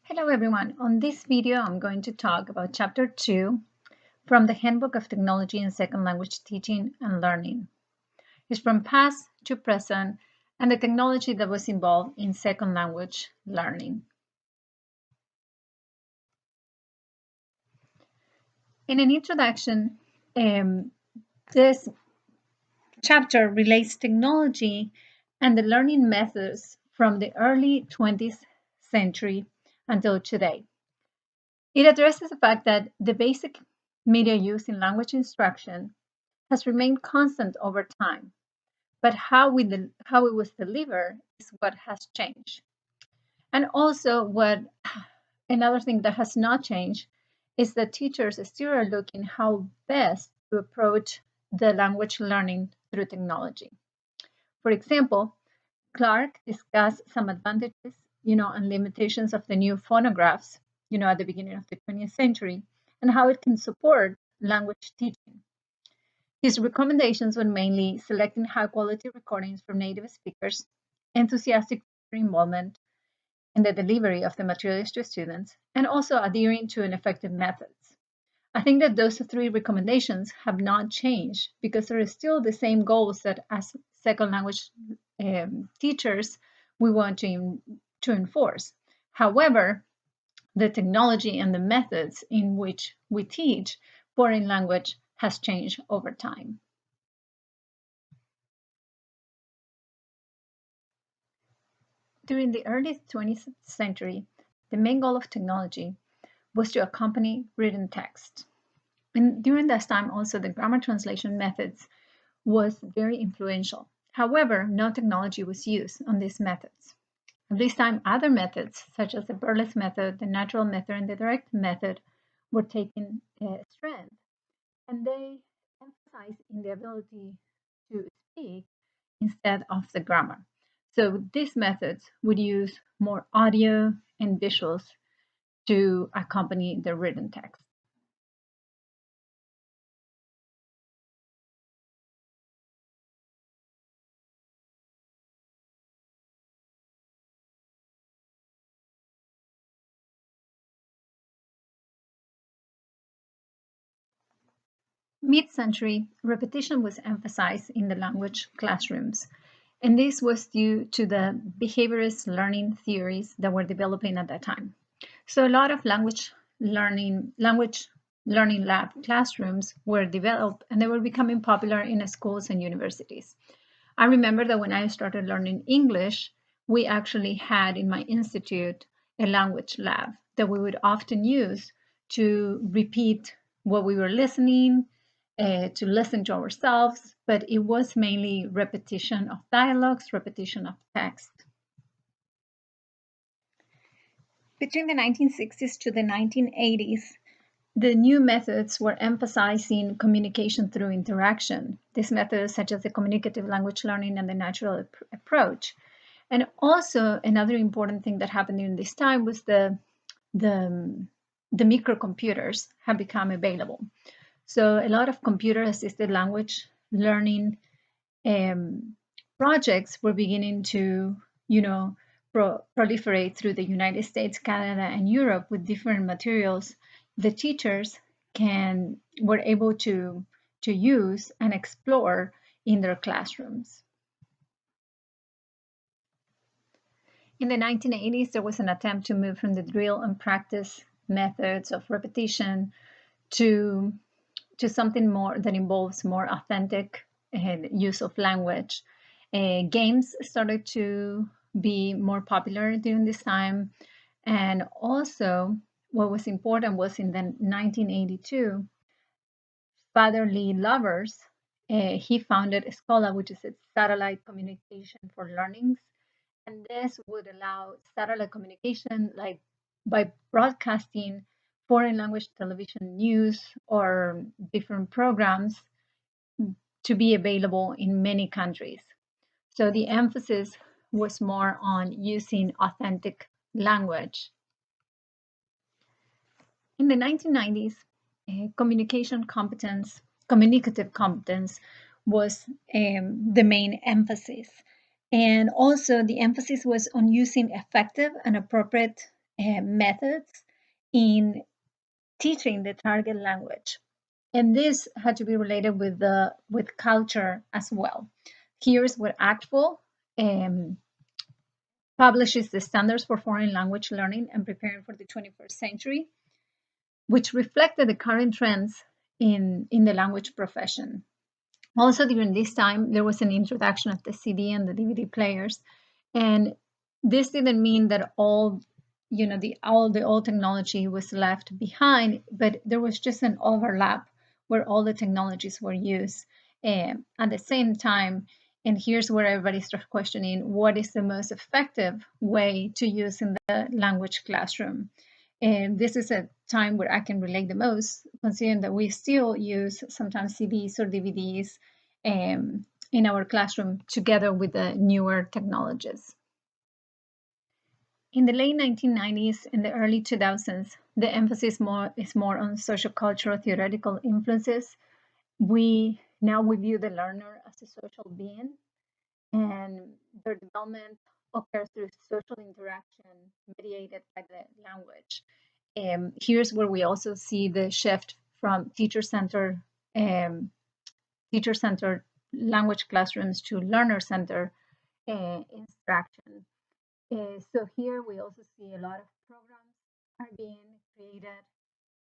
Hello everyone. On this video, I'm going to talk about Chapter 2 from the Handbook of Technology in Second Language Teaching and Learning. It's from past to present and the technology that was involved in second language learning. In an introduction, this chapter relates technology and the learning methods from the early 20th century until today. It addresses the fact that the basic media used in language instruction has remained constant over time, but how it was delivered is what has changed. And also, another thing that has not changed is that teachers still are looking how best to approach the language learning through technology. For example, Clark discussed some advantages, and limitations of the new phonographs, at the beginning of the 20th century, and how it can support language teaching. His recommendations were mainly selecting high-quality recordings from native speakers, enthusiastic involvement in the delivery of the materials to students, and also adhering to effective methods. I think that those three recommendations have not changed because there are still the same goals that as second language teachers we want to enforce. However, the technology and the methods in which we teach foreign language has changed over time. During the early 20th century, the main goal of technology was to accompany written text. And during that time, also the grammar translation methods was very influential. However, no technology was used on these methods. At this time, other methods, such as the burlesque method, the natural method, and the direct method, were taking strength. And they emphasized in the ability to speak instead of the grammar. So these methods would use more audio and visuals to accompany the written text. Mid-century, repetition was emphasized in the language classrooms, and this was due to the behaviorist learning theories that were developing at that time. So a lot of language learning lab classrooms were developed, and they were becoming popular in schools and universities. I remember that when I started learning English, we actually had in my institute a language lab that we would often use to repeat what we were listening, to listen to ourselves, but it was mainly repetition of dialogues, repetition of text. Between the 1960s to the 1980s, the new methods were emphasizing communication through interaction. These methods, such as the communicative language learning and the natural approach. And also, another important thing that happened during this time was the microcomputers have become available. So a lot of computer-assisted language learning projects were beginning to, proliferate through the United States, Canada, and Europe with different materials the teachers were able to use and explore in their classrooms. In the 1980s, there was an attempt to move from the drill and practice methods of repetition to something more that involves more authentic use of language. Games started to be more popular during this time. And also, what was important was in the 1982, Father Lee Lovers, he founded Escola, which is a satellite communication for learnings. And this would allow satellite communication, like by broadcasting foreign language television news or different programs to be available in many countries. So the emphasis was more on using authentic language. In the 1990s, communicative competence was the main emphasis. And also the emphasis was on using effective and appropriate methods in teaching the target language. And this had to be related with culture as well. Here's what ACTFL publishes the standards for foreign language learning and preparing for the 21st century, which reflected the current trends in the language profession. Also, during this time, there was an introduction of the CD and the DVD players, and this didn't mean that all the old technology was left behind, but there was just an overlap where all the technologies were used at the same time. And here's where everybody starts questioning what is the most effective way to use in the language classroom. And this is a time where I can relate the most, considering that we still use sometimes CDs or DVDs in our classroom together with the newer technologies. In the late 1990s and the early 2000s, the emphasis is more on social cultural theoretical influences. We view the learner as a social being, and their development occurs through social interaction mediated by the language. Here's where we also see the shift from um, teacher-centered language classrooms to learner-centered instruction. So here we also see a lot of programs are being created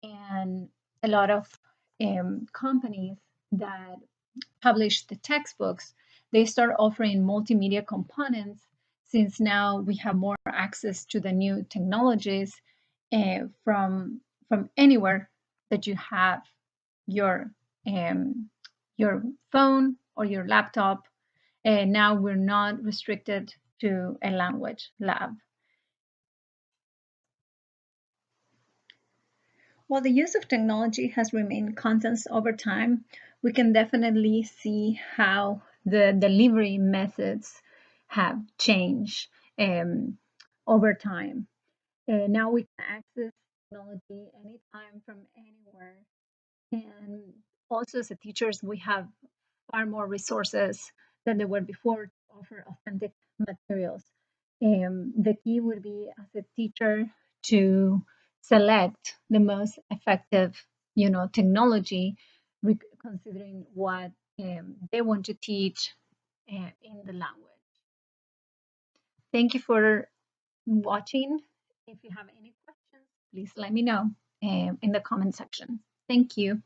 and a lot of companies that publish the textbooks, they start offering multimedia components since now we have more access to the new technologies from anywhere that you have your um, your phone or your laptop. And now we're not restricted to a language lab. While the use of technology has remained constant over time, we can definitely see how the delivery methods have changed over time. Now we can access technology anytime from anywhere. And also, as a teachers, we have far more resources than there were before to offer authentic materials. The key would be as a teacher to select the most effective, technology, considering what they want to teach in the language. Thank you for watching. If you have any questions, please let me know in the comment section. Thank you.